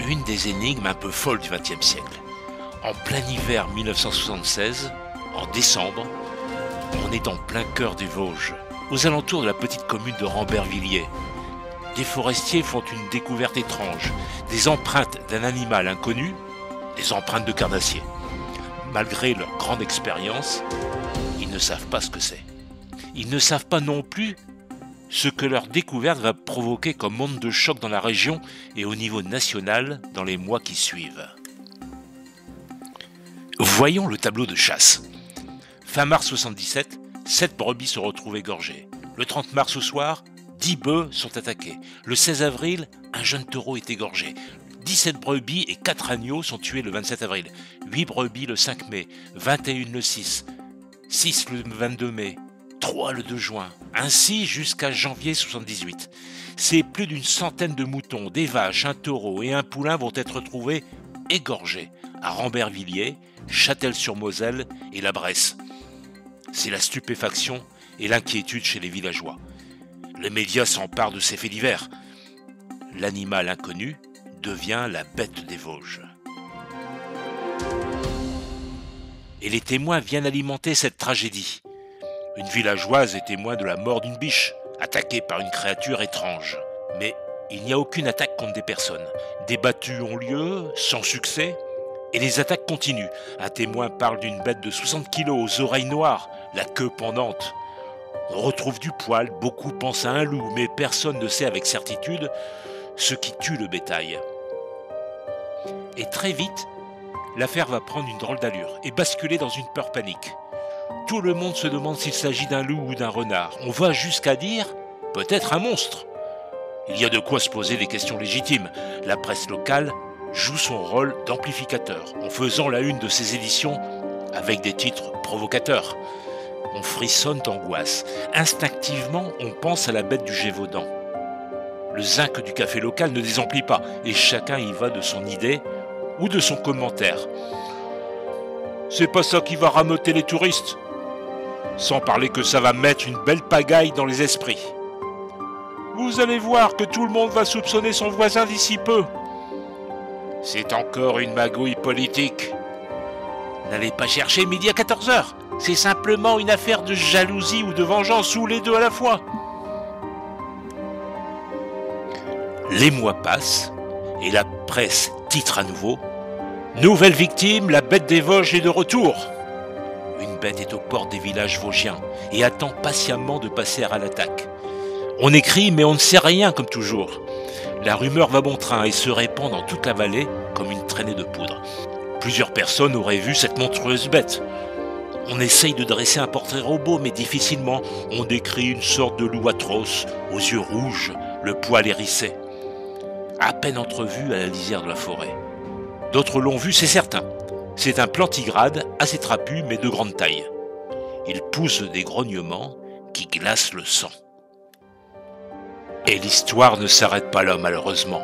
Une des énigmes un peu folles du XXe siècle. En plein hiver 1976, en décembre, on est en plein cœur des Vosges, aux alentours de la petite commune de Rambervillers. Des forestiers font une découverte étrange, des empreintes d'un animal inconnu, des empreintes de carnassiers. Malgré leur grande expérience, ils ne savent pas ce que c'est. Ils ne savent pas non plus ce que leur découverte va provoquer comme onde de choc dans la région et au niveau national dans les mois qui suivent. Voyons le tableau de chasse. Fin mars 77, 7 brebis se retrouvent égorgées. Le 30 mars au soir, 10 bœufs sont attaqués. Le 16 avril, un jeune taureau est égorgé. 17 brebis et 4 agneaux sont tués le 27 avril. 8 brebis le 5 mai, 21 le 6, 6 le 22 mai, 3 le 2 juin, ainsi jusqu'à janvier 78. C'est plus d'une centaine de moutons, des vaches, un taureau et un poulain vont être trouvés égorgés à Rambervillers, Châtel-sur-Moselle et la Bresse. C'est la stupéfaction et l'inquiétude chez les villageois. Les médias s'emparent de ces faits divers. L'animal inconnu devient la bête des Vosges. Et les témoins viennent alimenter cette tragédie. Une villageoise est témoin de la mort d'une biche, attaquée par une créature étrange. Mais il n'y a aucune attaque contre des personnes. Des battues ont lieu, sans succès, et les attaques continuent. Un témoin parle d'une bête de 60 kilos, aux oreilles noires, la queue pendante. On retrouve du poil, beaucoup pensent à un loup, mais personne ne sait avec certitude ce qui tue le bétail. Et très vite, l'affaire va prendre une drôle d'allure et basculer dans une peur panique. Tout le monde se demande s'il s'agit d'un loup ou d'un renard. On va jusqu'à dire peut-être un monstre. Il y a de quoi se poser des questions légitimes. La presse locale joue son rôle d'amplificateur en faisant la une de ses éditions avec des titres provocateurs. On frissonne d'angoisse. Instinctivement, on pense à la bête du Gévaudan. Le zinc du café local ne désemplit pas et chacun y va de son idée ou de son commentaire. C'est pas ça qui va rameuter les touristes. Sans parler que ça va mettre une belle pagaille dans les esprits. Vous allez voir que tout le monde va soupçonner son voisin d'ici peu. C'est encore une magouille politique. N'allez pas chercher midi à 14h. C'est simplement une affaire de jalousie ou de vengeance, ou les deux à la fois. Les mois passent et la presse titre à nouveau « Nouvelle victime, la bête des Vosges est de retour ». Une bête est aux portes des villages vosgiens et attend patiemment de passer à l'attaque. On écrit mais on ne sait rien comme toujours. La rumeur va bon train et se répand dans toute la vallée comme une traînée de poudre. Plusieurs personnes auraient vu cette monstrueuse bête. On essaye de dresser un portrait robot mais difficilement. On décrit une sorte de loup atroce, aux yeux rouges, le poil hérissé. À peine entrevu à la lisière de la forêt. D'autres l'ont vu, c'est certain. C'est un plantigrade assez trapu mais de grande taille. Il pousse des grognements qui glacent le sang. Et l'histoire ne s'arrête pas là malheureusement.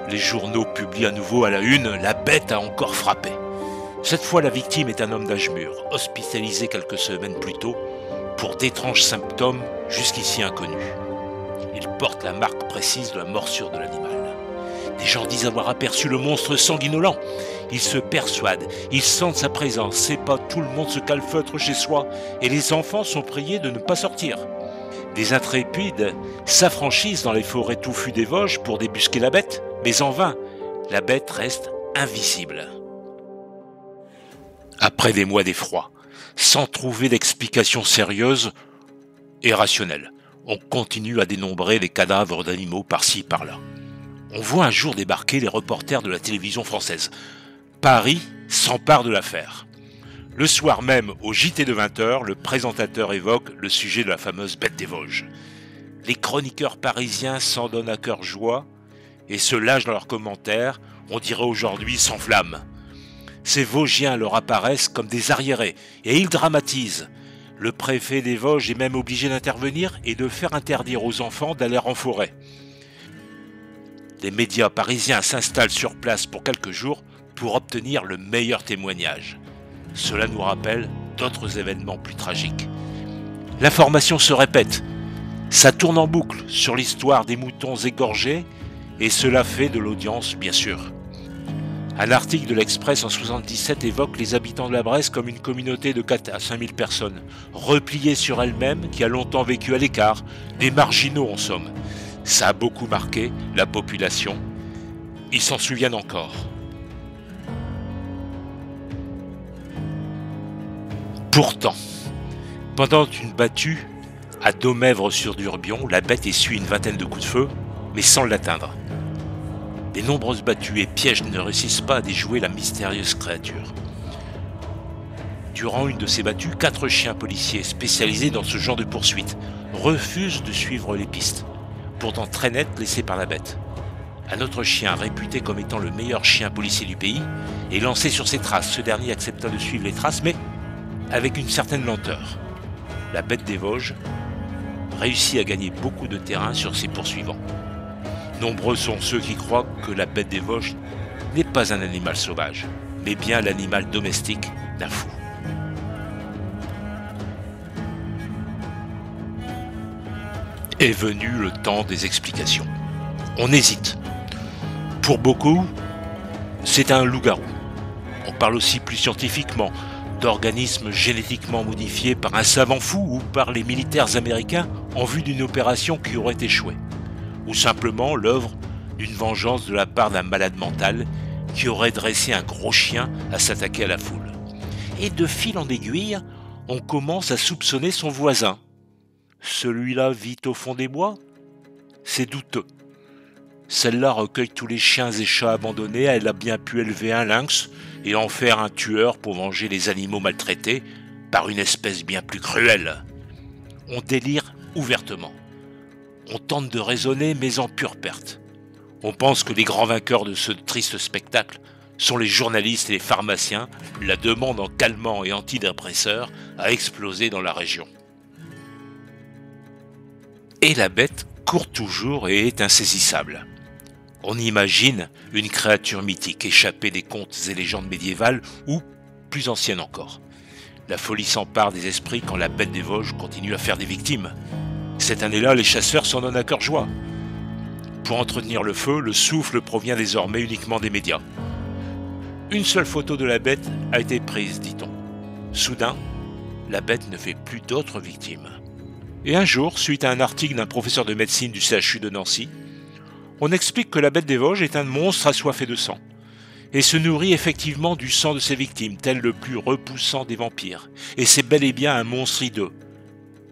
Les journaux publient à nouveau à la une « La bête a encore frappé ». Cette fois, la victime est un homme d'âge mûr, hospitalisé quelques semaines plus tôt pour d'étranges symptômes jusqu'ici inconnus. Il porte la marque précise de la morsure de l'animal. Des gens disent avoir aperçu le monstre sanguinolent. Ils se persuadent, ils sentent sa présence. C'est pas tout le monde se calfeutre chez soi et les enfants sont priés de ne pas sortir. Des intrépides s'affranchissent dans les forêts touffues des Vosges pour débusquer la bête, mais en vain, la bête reste invisible. Après des mois d'effroi, sans trouver d'explication sérieuse et rationnelle, on continue à dénombrer les cadavres d'animaux par-ci, par-là. On voit un jour débarquer les reporters de la télévision française. Paris s'empare de l'affaire. Le soir même, au JT de 20h, le présentateur évoque le sujet de la fameuse bête des Vosges. Les chroniqueurs parisiens s'en donnent à cœur joie et se lâchent dans leurs commentaires, on dirait aujourd'hui sans flamme. Ces Vosgiens leur apparaissent comme des arriérés et ils dramatisent. Le préfet des Vosges est même obligé d'intervenir et de faire interdire aux enfants d'aller en forêt. Les médias parisiens s'installent sur place pour quelques jours pour obtenir le meilleur témoignage. Cela nous rappelle d'autres événements plus tragiques. L'information se répète. Ça tourne en boucle sur l'histoire des moutons égorgés et cela fait de l'audience, bien sûr. Un article de l'Express en 1977 évoque les habitants de la Bresse comme une communauté de 4 à 5 000 personnes, repliée sur elle-même, qui a longtemps vécu à l'écart, des marginaux en somme. Ça a beaucoup marqué la population. Ils s'en souviennent encore. Pourtant, pendant une battue à Domèvre-sur-Durbion, la bête essuie une vingtaine de coups de feu, mais sans l'atteindre. Les nombreuses battues et pièges ne réussissent pas à déjouer la mystérieuse créature. Durant une de ces battues, 4 chiens policiers spécialisés dans ce genre de poursuite refusent de suivre les pistes, pourtant très nettes laissées par la bête. Un autre chien, réputé comme étant le meilleur chien policier du pays, est lancé sur ses traces. Ce dernier accepta de suivre les traces, mais avec une certaine lenteur. La bête des Vosges réussit à gagner beaucoup de terrain sur ses poursuivants. Nombreux sont ceux qui croient que la bête des Vosges n'est pas un animal sauvage, mais bien l'animal domestique d'un fou. Est venu le temps des explications. On hésite. Pour beaucoup, c'est un loup-garou. On parle aussi plus scientifiquement d'organismes génétiquement modifiés par un savant fou ou par les militaires américains en vue d'une opération qui aurait échoué. Ou simplement l'œuvre d'une vengeance de la part d'un malade mental qui aurait dressé un gros chien à s'attaquer à la foule. Et de fil en aiguille, on commence à soupçonner son voisin. Celui-là vit au fond des bois ? C'est douteux. Celle-là recueille tous les chiens et chats abandonnés, elle a bien pu élever un lynx et en faire un tueur pour venger les animaux maltraités par une espèce bien plus cruelle. On délire ouvertement. On tente de raisonner, mais en pure perte. On pense que les grands vainqueurs de ce triste spectacle sont les journalistes et les pharmaciens. La demande en calmants et antidépresseurs a explosé dans la région. Et la bête court toujours et est insaisissable. On imagine une créature mythique échappée des contes et légendes médiévales ou plus anciennes encore. La folie s'empare des esprits quand la bête des Vosges continue à faire des victimes. Cette année-là, les chasseurs s'en donnent à cœur joie. Pour entretenir le feu, le souffle provient désormais uniquement des médias. Une seule photo de la bête a été prise, dit-on. Soudain, la bête ne fait plus d'autres victimes. Et un jour, suite à un article d'un professeur de médecine du CHU de Nancy, on explique que la bête des Vosges est un monstre assoiffé de sang et se nourrit effectivement du sang de ses victimes, tel le plus repoussant des vampires. Et c'est bel et bien un monstre hideux,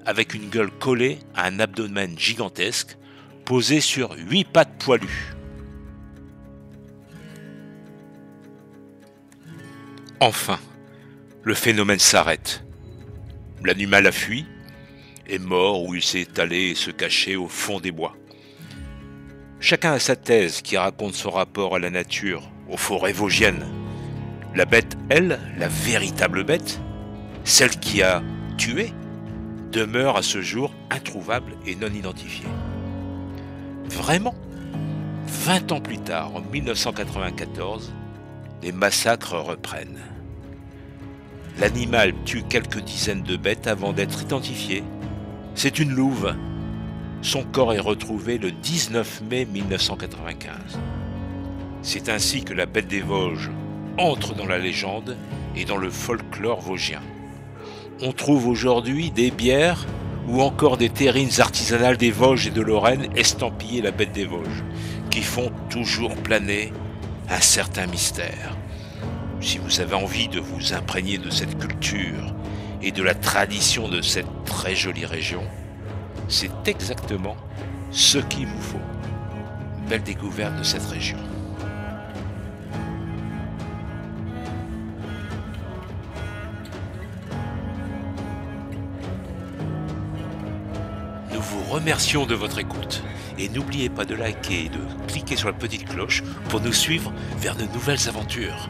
avec une gueule collée à un abdomen gigantesque, posé sur 8 pattes poilues. Enfin, le phénomène s'arrête. L'animal a fui, est mort ou il s'est allé se cacher au fond des bois. Chacun a sa thèse qui raconte son rapport à la nature, aux forêts vosgiennes. La bête, elle, la véritable bête, celle qui a tué, demeure à ce jour introuvable et non identifiée. Vraiment, 20 ans plus tard, en 1994, les massacres reprennent. L'animal tue quelques dizaines de bêtes avant d'être identifié. C'est une louve. Son corps est retrouvé le 19 mai 1995. C'est ainsi que la bête des Vosges entre dans la légende et dans le folklore vosgien. On trouve aujourd'hui des bières ou encore des terrines artisanales des Vosges et de Lorraine estampillées la bête des Vosges, qui font toujours planer un certain mystère. Si vous avez envie de vous imprégner de cette culture et de la tradition de cette très jolie région, c'est exactement ce qu'il vous faut. Belle découverte de cette région. Nous vous remercions de votre écoute et n'oubliez pas de liker et de cliquer sur la petite cloche pour nous suivre vers de nouvelles aventures.